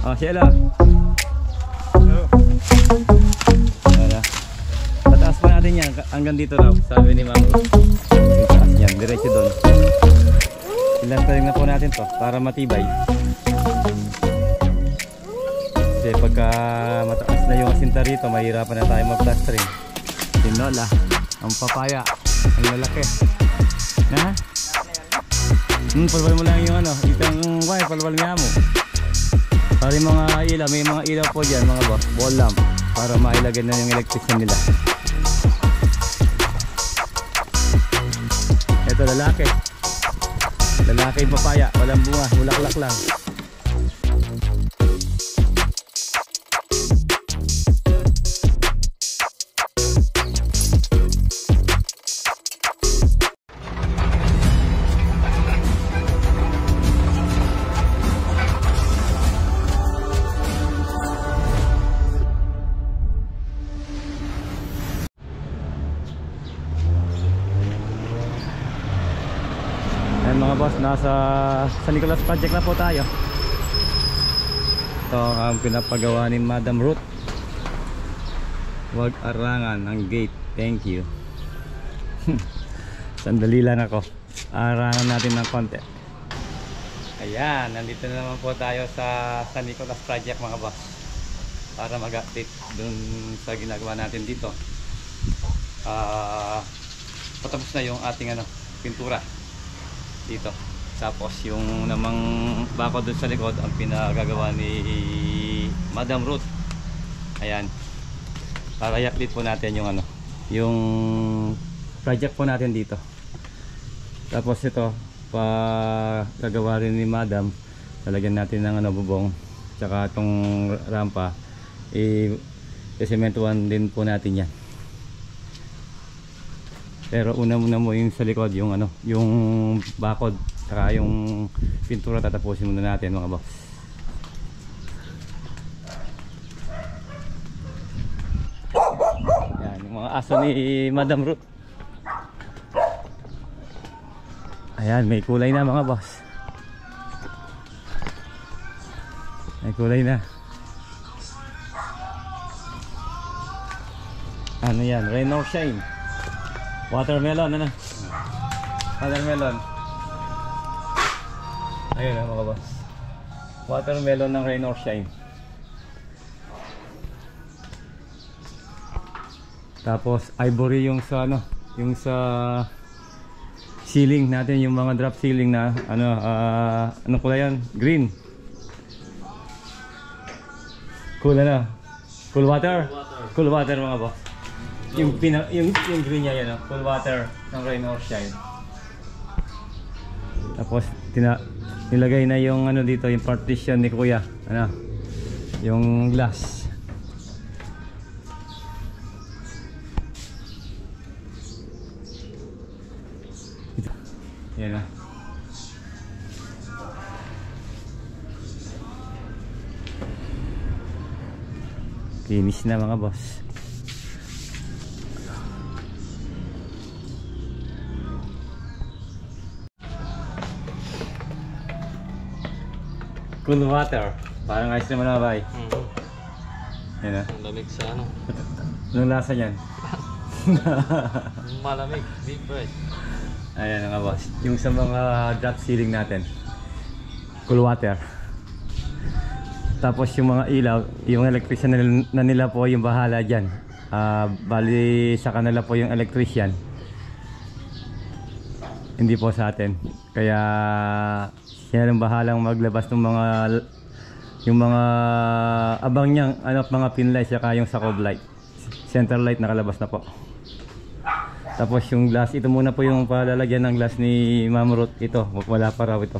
Oh, Sheila. Wala. Pataas pa natin yan hanggang dito raw, sabi ni Ma'am Ruth. Yung taas yan, diretso doon. Ilan tayo na po natin to para matibay. Kasi pagka mataas na yung asinta rito, mahirapan na tayo mag-plastering. Tinola, ang papaya, ang lalaki. Na? Palwal mo lang yung ano, itang wire, palwal nga mo. Para yung mga ilaw, may mga ilaw po dyan mga boss, wall lamp, para mailagay na yung electrician nila. Ito lalaki. Lalaki yung papaya, walang bunga, bulaklak lang. Mga boss, nasa San Nicolas project na po tayo. Ito ang pinapagawa ni Madam Ruth. Huwag arangan ang gate, thank you. Sandali lang ako, arangan natin ng konti. Ayan, nandito na naman po tayo sa San Nicolas project mga boss, para mag-update dun sa ginagawa natin dito. Patapos na yung ating pintura dito. Tapos yung namang bako dun sa likod ang pinagagawa ni Madam Ruth. Ayan, para i-update po natin yung yung project po natin dito. Tapos ito pa gagawa rin ni Madam, lalagyan natin ng bubong, tsaka itong rampa i-sementuhan din po natin yan. Pero una muna mo yung sa likod, yung yung bakod, saka yung pintura tatapusin muna natin mga boss. Yan, yung mga aso ni Madam Ruth. Ayan, may kulay na mga boss. May kulay na. Ano yan? Rain or shine? Watermelon, Watermelon. Ayun mga boss. Watermelon ng rain or shine. Tapos ivory yung sa yung sa ceiling natin, yung mga drop ceiling na ano kulay yan? Green. Cool Cool water? Cool water mga boss. Yung green niya yan, full water ng rain or shine. Tapos nilagay na yung dito, yung partition ni Kuya, yung glass. Yan na. Finish na mga boss. Cool water. Parang ice naman na bay. Yan na. Malamig sa Anong lasa niyan? Malamig, deep breath. Ayan nga boss. Yung sa mga drop ceiling natin, cool water. Tapos yung mga ilaw, yung electrician na nila po yung bahala dyan. Bali sa kanila po yung electrician, hindi po sa atin. Kaya siya ang bahalang maglabas ng yung mga abang niyang mga pin light, saka yung sakov light, center light nakalabas na po. Tapos yung glass, ito muna po yung palalagyan ng glass ni Ma'am Ruth. Ito, wala pa raw ito.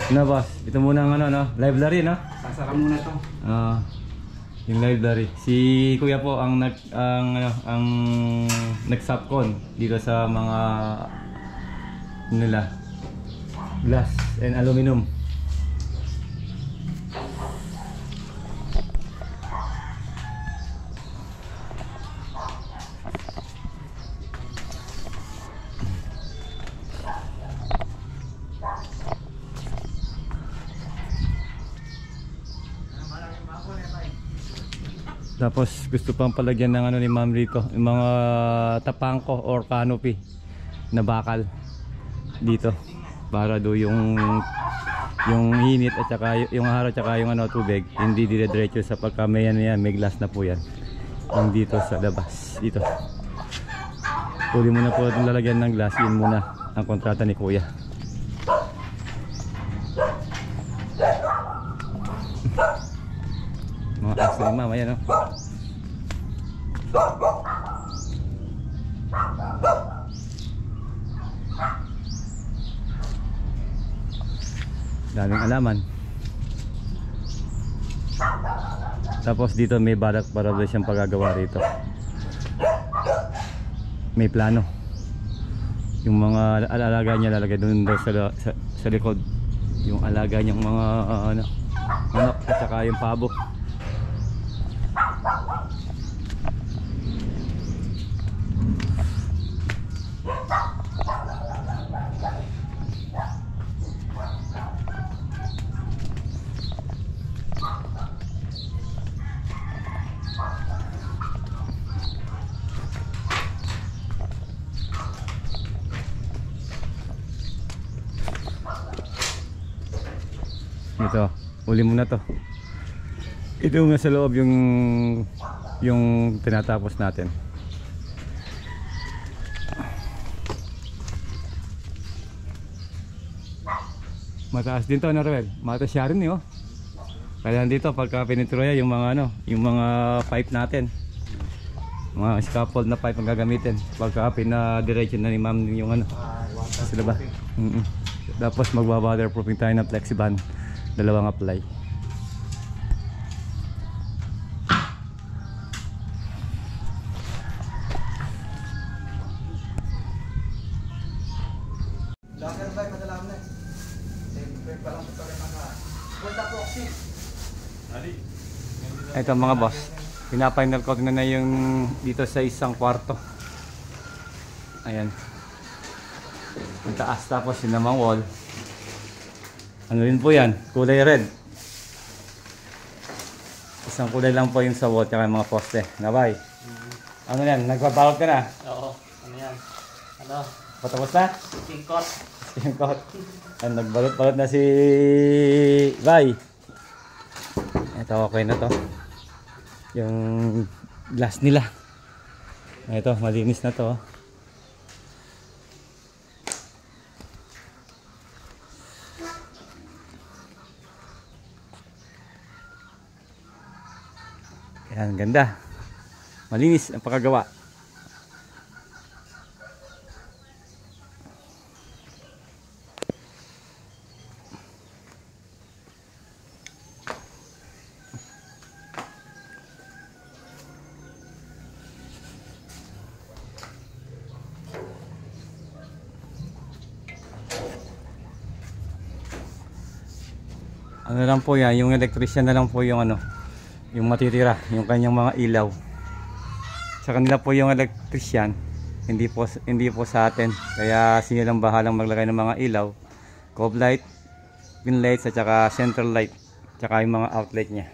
Boss, ito muna ang library sasara muna to. Yung library. Si Kuya po ang nag-subcon dito sa mga nila glass and aluminum. Tapos gusto pang palagyan ng ano ni Ma'am rito, yung mga tapangko or canopy na bakal dito para do yung init at saka yung araw at saka yung ano tubig hindi dire-diretso sa pagka may ano yan, may glass na po yan. Yung dito sa labas dito. Huli muna po itong lalagyan ng glass, yun muna ang kontrata ni Kuya. Mga aso ni Ma'am, ayan o. Daming alaman. Tapos dito may barak para siyang pagagawa rito. May plano. Yung mga alaga niya lalagay doon daw sa likod. Yung alaga niyang mga manok at saka yung pabo. Ito, uli mo na to. Ito nga sa loob yung tinatapos natin. Mataas din to, Norwell. Mataas siya rin, oh. Kaya dito pagka pinituro yung mga ano, yung mga pipe natin. Mga scaffold na pipe ang gagamitin. Pagka pinadiretso na ni Ma'am yung ano. Sila ba? Tapos magwa-waterproofing tayo ng Flexiband. Dalawang apply. Ito mga boss, pina-final coat na yung dito sa isang kwarto. Ayan. Ang taas, tapos yun namang wall. Ano rin po yan? Kulay red. Isang kulay lang po yung sa wall at mga poste. Nabay. Ano yan? Nagpabalot ka na? Oo. Ano yan? Ano? Patapos na? Tingkot. Tingkot. Nagbalot-balot na si Bay. Ito okay na to. Yung glass nila. Ito malinis na to. Ayan, ganda. Malinis ang pagkagawa. Ano lang po yan, yung electrician na lang po yung ano, yung matitira, yung kanyang mga ilaw. Sa kanila po yung electrician, hindi po sa atin. Kaya sila lang bahalang maglagay ng mga ilaw, cob light, pin lights at saka central light, saka yung mga outlet niya.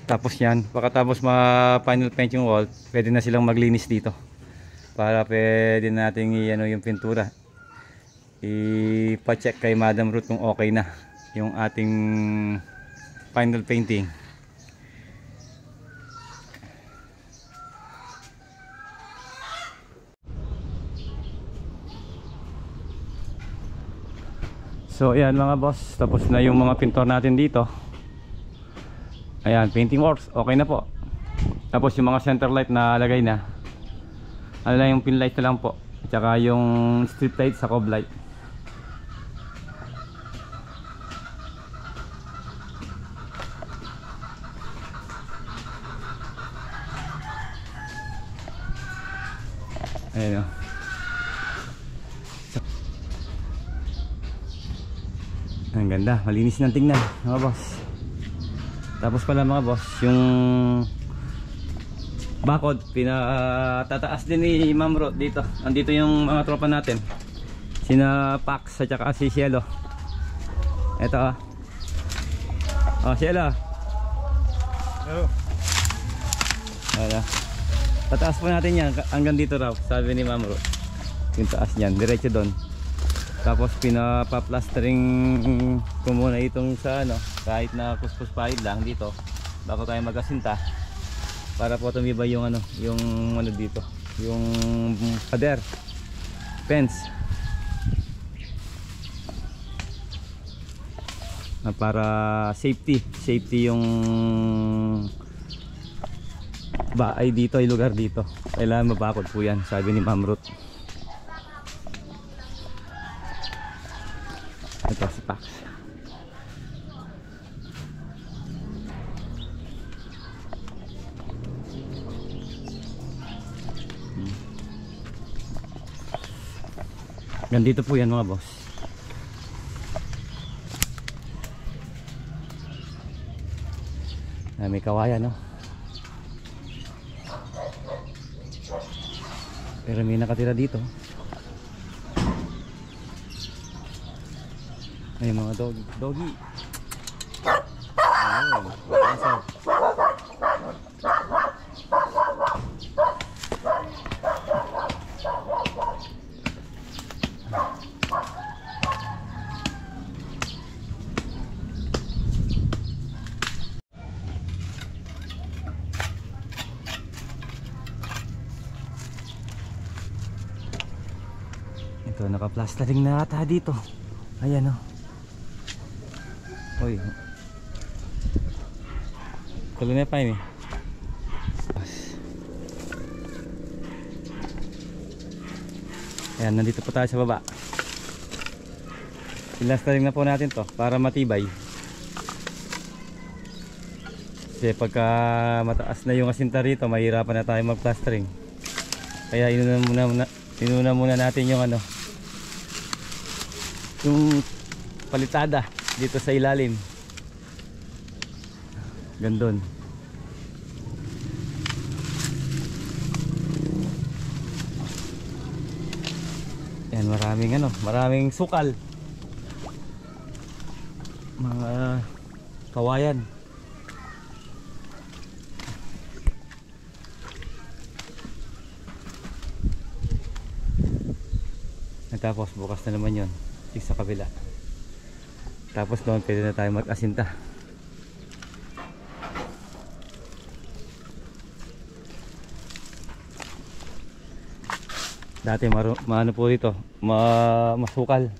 Tapos yan, pagkatapos ma-final paint yung wall, pwede na silang maglinis dito. Para pwede nating i-ano yung pintura. Ipa-check kay Madam Ruth kung okay na yung ating final painting. So ayan mga boss, tapos na yung mga pintor natin dito. Ayan, painting works, okay na po. Tapos yung mga center light na lagay na. Ano lang yung pin light na lang po. At saka yung strip light sa cob light. Ayan o. Ang ganda, malinis ng tingnan mga boss. Tapos pala mga boss, yung bakod pinatataas din ni Ma'am Ruth dito. Andito yung mga tropa natin, sina Pax at saka si Cielo. Ito ah. Oh, Sheila. Oh. Wala. Tataas po natin yan hanggang dito raw, sabi ni Ma'am Ro. Yung taas niyan, diretso doon. Tapos pinapa-plastering ko muna itong sa ano, kahit na kuspos pahid lang dito bago tayo magasinta para po tumibay yung ano, yung ano dito, yung pader, fence. Para safety yung ay dito ay lugar dito kailangan mabakod po yan, sabi ni Ma'am Ruth. Ito si Pax. Ganito po yan mga boss. May kawayan no, pero may nakatira dito. Ay mga doggy. Ayun, pasok. Ito, naka-plastering na ata dito. Ayan o. Uy. Tuloy na pa yun eh. Ayan, nandito po tayo sa baba. Plastering na po natin to para matibay. Kasi pagka mataas na yung asinta rito, mahirapan na tayo mag-plastering. Kaya inuna muna natin yung ano, yung palitada dito sa ilalim. Gandun. Yan, maraming sukal. Mga kawayan. Tapos bukas na naman yun sa kabila. Tapos doon pwede na tayo mag-asinta. Dati maano po dito, masukal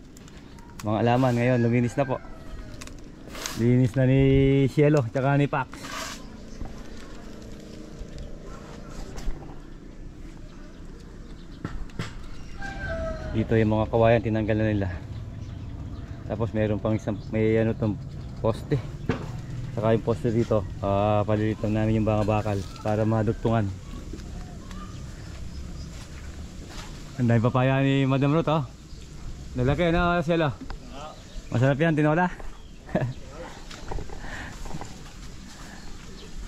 mga alaman. Ngayon luminis na po. Linis na ni Cielo tsaka ni Pax. Dito yung mga kawayan tinanggal na nila. Tapos mayroon pang isang, may ano tong poste. Saka yung poste dito, palilitan namin yung mga bakal para madugtungan. Ang dahil papaya ni Madam Ruth oh. Lalaki na Cielo. Masarap yan, tinola.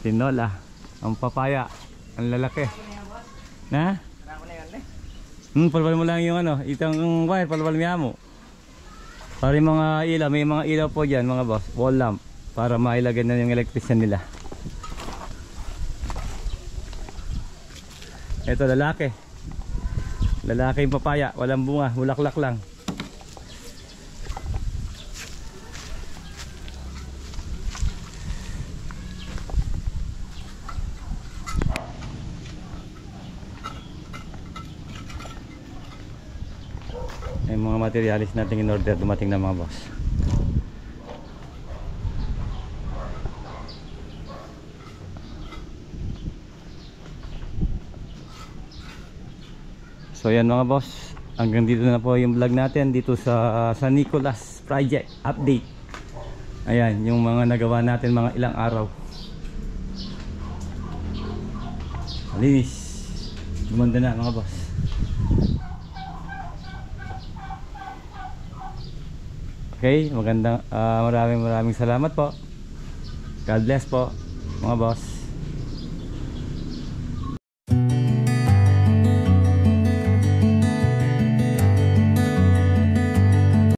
Tinola. Ang papaya, ang lalaki. Na? Palbal mo lang yung ano, itang wire, palbal mo. Para yung mga ilaw, may mga ilaw po dyan mga boss, wall lamp. Para mailagay na yung electrician nila. Ito lalaki. Lalaki yung papaya, walang bunga, bulaklak lang. Yung mga materialis natin in order dumating na mga boss. So yan mga boss, hanggang dito na po yung vlog natin dito sa San Nicolas Project update. Ayan yung mga nagawa natin mga ilang araw. Linis, gumanda na mga boss. Okay, maraming salamat po. God bless po mga boss.